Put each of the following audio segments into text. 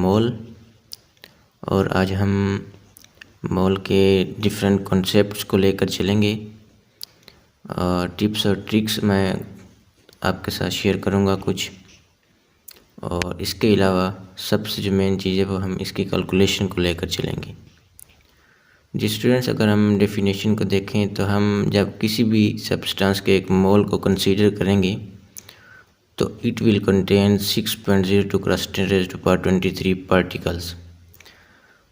मोल। और आज हम मोल के डिफरेंट कॉन्सेप्ट्स को लेकर चलेंगे। टिप्स और ट्रिक्स मैं आपके साथ शेयर करूंगा कुछ, और इसके अलावा सबसे जो मेन चीज़ है वो हम इसकी कैलकुलेशन को लेकर चलेंगे। जी स्टूडेंट्स, अगर हम डेफिनेशन को देखें तो हम जब किसी भी सब्सटेंस के एक मोल को कंसीडर करेंगे तो इट विल कंटेन 6.02 × 10⁻23 पार्टिकल्स।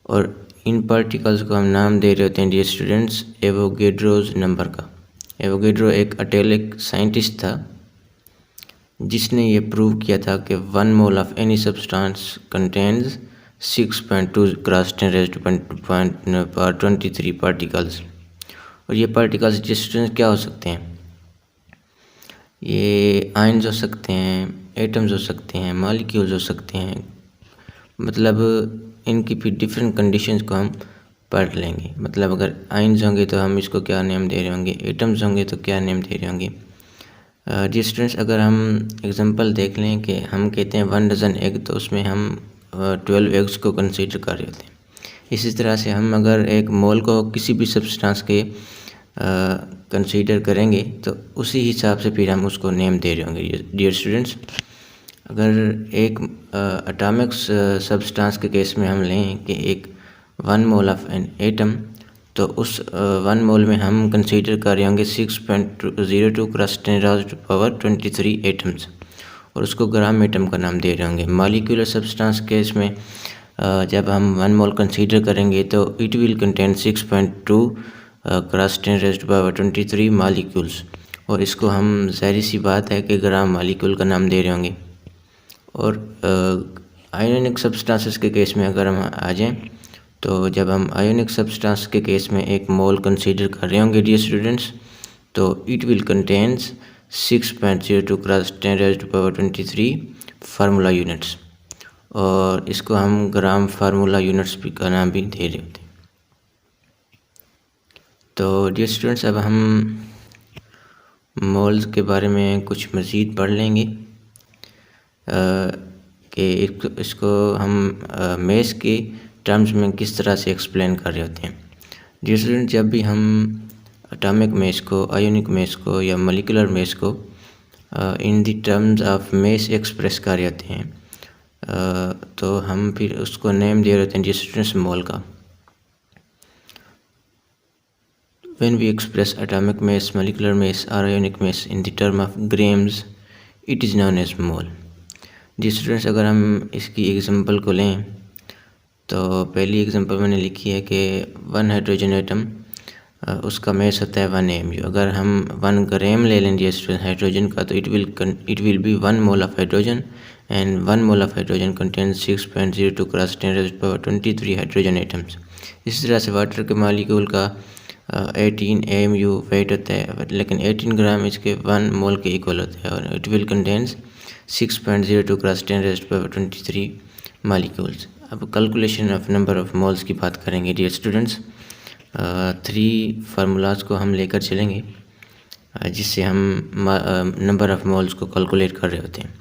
और इन पार्टिकल्स को हम नाम दे रहे होते हैं डियर स्टूडेंट्स एवोगेड्रोज नंबर का। एवोगेड्रो एक इटैलिक साइंटिस्ट था जिसने ये प्रूव किया था कि 1 mole of any substance contains 6.2 × 10⁻23 particles. और ये पार्टिकल्स डियर स्टूडेंट्स क्या हो सकते हैं? ये आयन्स हो सकते हैं, एटम्स हो सकते हैं, मॉलिक्यूल्स हो सकते हैं। मतलब इनकी फिर डिफरेंट कंडीशंस को हम पढ़ लेंगे। मतलब अगर आयन्स होंगे तो हम इसको क्या नेम दे रहे होंगे, एटम्स होंगे तो क्या नेम दे रहे होंगे। जी स्टूडेंट्स, अगर हम एग्जांपल देख लें कि हम कहते हैं 1 डज़न एग, तो उसमें हम 12 एग्स को कंसीडर कर रहे होते हैं। इसी तरह से हम अगर एक मोल को किसी भी सब्सटेंस के कंसीडर करेंगे तो उसी हिसाब से फिर हम उसको नेम दे रहे होंगे डियर स्टूडेंट्स। अगर एक एटॉमिक सब्सटेंस के केस में हम लें कि एक 1 मोल ऑफ एन एटम, तो उस 1 मोल में हम कंसीडर कर रहे होंगे 6.02 × 10⁻23 एटम्स, और उसको ग्राम एटम का नाम दे रहे होंगे। मॉलिक्यूलर सब्सटेंस केस में जब हम 1 मोल कंसीडर करेंगे तो इट विल कंटेन 6.2 × 10⁻23 मॉलिक्यूल्स, और इसको हम ज़ाहिर सी बात है कि ग्राम मॉलिक्यूल का नाम दे रहे होंगे। और आयोनिक सब्सटेंसेस के केस में अगर हम आ जाएं तो जब हम आयोनिक सब्सटेंस के केस में एक मोल कंसीडर कर रहे होंगे डियर स्टूडेंट्स, तो it will contains 6.02 × 10⁻23 formula units, और इसको हम ग्राम फार्मूला यूनिट्स भी का नाम भी दे रहे होते हैं। तो डियर स्टूडेंट्स, अब हम मोल्स के बारे में कुछ मज़ीद पढ़ लेंगे कि इसको हम मेस के टर्म्स में किस तरह से एक्सप्लेन कर रहे होते हैं। डियर स्टूडेंट, जब भी हम एटॉमिक मेस को, आयोनिक मेस को या मॉलिक्यूलर मेस को in the terms of mess express कर रहे होते हैं, तो हम फिर उसको नेम दे रहे होते हैं डियर स्टूडेंट्स मोल का। When we express atomic mass, molecular mass or ionic mass in the term of grams, it is known as mole. जी स्टूडेंट्स, अगर हम इसकी एग्जांपल को लें तो पहली एग्जांपल मैंने लिखी है कि 1 हाइड्रोजन एटम, उसका मेस होता है 1 AMU। अगर हम 1 ग्राम ले लें स्टूडेंट हाइड्रोजन का, तो it will be 1 mole of hydrogen, and 1 mole of hydrogen contains 6.02 × 10⁻23 hydrogen atoms. इस तरह से वाटर के मॉलिक्यूल का 18 AMU वेट होता है, लेकिन 18 ग्राम इसके 1 मोल के इक्वल होता है, और इट विल कंटेन्स 6.02 × 10⁻23 मॉलिक्यूल्स। अब calculation of number of moles की बात करेंगे डियर स्टूडेंट्स। 3 फार्मूलाज को हम लेकर चलेंगे जिससे हम नंबर ऑफ मोल्स को कैलकुलेट कर रहे होते हैं।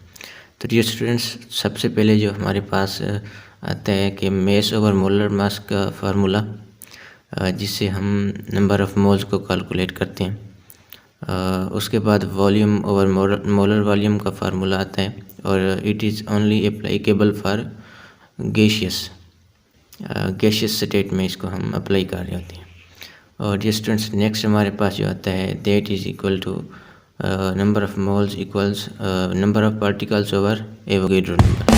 तो डियर स्टूडेंट्स, सबसे पहले जो हमारे पास आता है कि मेस ओवर मोलर मास का फार्मूला, जिससे हम नंबर ऑफ मोल्स को कैलकुलेट करते हैं। उसके बाद वॉल्यूम ओवर मोलर वॉल्यूम का फार्मूला आता है, और it is only applicable for gaseous state में इसको हम अप्लाई कर रहे होते हैं। और डियर स्टूडेंट्स, नेक्स्ट हमारे पास जो आता है that is equal to number of moles equals number of particles over Avogadro number.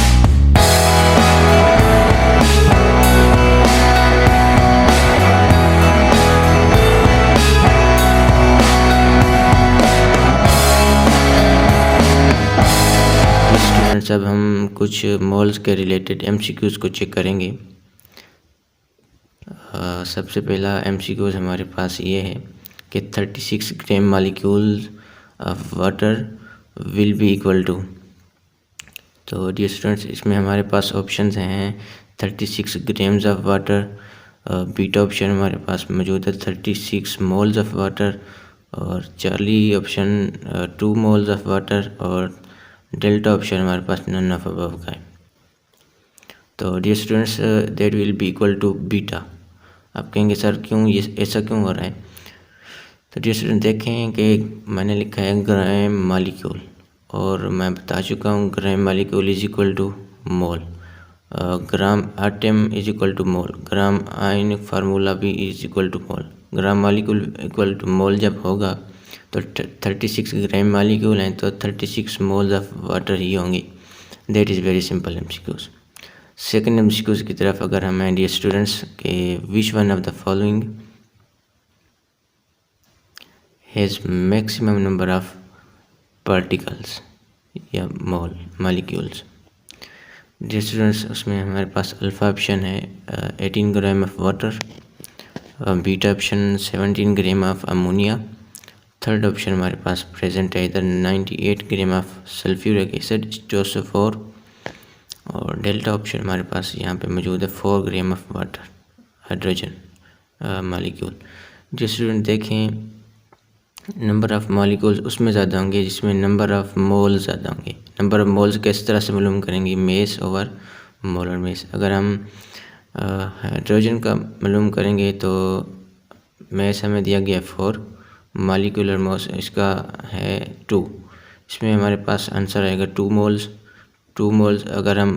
अब हम कुछ मोल्स के रिलेटेड MCQs को चेक करेंगे। सबसे पहला MCQs हमारे पास ये है कि 36 gram molecules of water will be equal to. तो डियर स्टूडेंट्स, इसमें हमारे पास ऑप्शंस हैं 36 grams of water, beta option हमारे पास मौजूद है 36 मोल्स ऑफ वाटर, और charlie option 2 moles of water, और डेल्टा ऑप्शन हमारे पास नन ऑफ अबव का है। तो dear students that will be equal to beta. आप कहेंगे सर क्यों, ये ऐसा क्यों हो रहा है? तो डियर स्टूडेंट देखें कि मैंने लिखा है ग्राम मालिक्यूल, और मैं बता चुका हूँ gram molecule is equal to mole, gram atom is equal to mole, gram ion formula भी is equal to mole. Gram molecule equal to mole जब होगा तो 36 ग्राम मालिक्यूल हैं तो 36 मोल्स ऑफ वाटर ही होंगे। That is very simple MCQs. Second MCQs की तरफ अगर हम हैं डियर स्टूडेंट्स के which one of the following has maximum number of particles या मोल मालिक्यूल्स। डियर स्टूडेंट्स उसमें हमारे पास अल्फ़ा ऑप्शन है 18 gram of water, beta option 17 gram of ammonia, third option हमारे पास प्रेजेंट है इधर 98 gram of sulphuric acid H2SO4, और delta option हमारे पास यहाँ पे मौजूद है 4 gram of water hydrogen molecule. जो स्टूडेंट देखें नंबर ऑफ़ मॉलिक्यूल्स उसमें ज़्यादा होंगे जिसमें नंबर ऑफ़ मोल ज़्यादा होंगे। नंबर ऑफ़ मोल्स किस तरह से मालूम करेंगे? Mess over molar mess. अगर हम हाइड्रोजन का मालूम करेंगे तो मेस हमें दिया गया 4, मॉलिक्यूलर मास इसका है 2, इसमें हमारे पास आंसर आएगा 2 मोल्स। 2 मोल्स अगर हम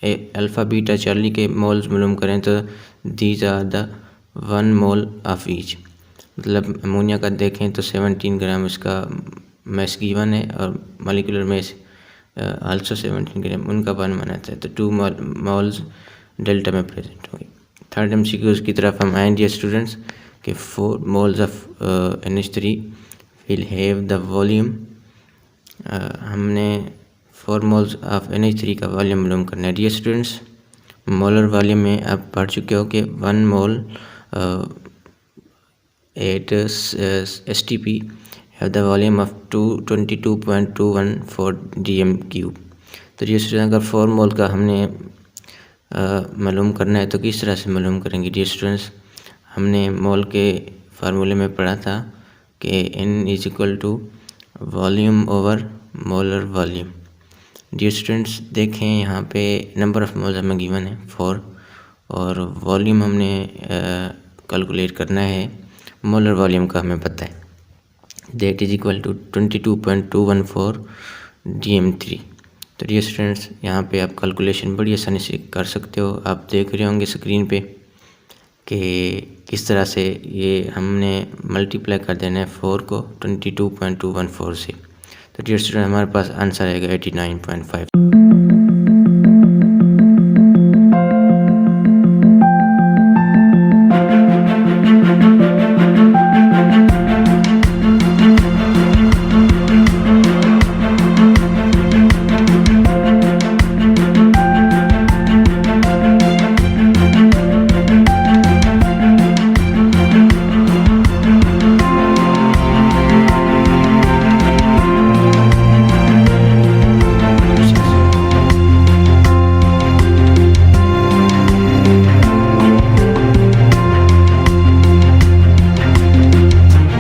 अल्फ़ा बीटा चार्ली के मोल्स मालूम करें तो these are the 1 mole of each. मतलब अमोनिया का देखें तो 17 ग्राम इसका मैस गिवन है और मॉलिक्यूलर मैस आल्सो 17 ग्राम, उनका वन बनाता है तो 2 मोल्स डेल्टा में प्रेजेंट होंगे। थर्ड एमसीक्यूज की तरफ हम आएँ डियर स्टूडेंट्स कि 4 moles of NH3 will have the volume. हमने 4 मोल्स ऑफ NH3 का वॉल्यूम मालूम करना है डियर स्टूडेंट्स। मोलर वॉल्यूम में आप पढ़ चुके हो कि 1 मोल at STP have the volume of 22.214 dm³। तो डियर स्टूडेंट अगर 4 मोल का हमने मालूम करना है तो किस तरह से मालूम करेंगे डियर स्टूडेंट्स? हमने मोल के फार्मूले में पढ़ा था कि N is equal to volume over molar volume. Dear students देखें यहाँ पे नंबर ऑफ़ मोल्स हमें गिवन है 4 और वॉल्यूम हमने कैलकुलेट करना है, मोलर वॉल्यूम का हमें पता है, that is equal to 22.214 dm³। तो डियर स्टूडेंट्स यहाँ पे आप कैलकुलेशन बड़ी आसानी से कर सकते हो। आप देख रहे होंगे स्क्रीन पे कि किस तरह से ये हमने मल्टीप्लाई कर देना है 4 को 22.214 से। तो डियर स्टूडेंट हमारे पास आंसर आएगा 89.5।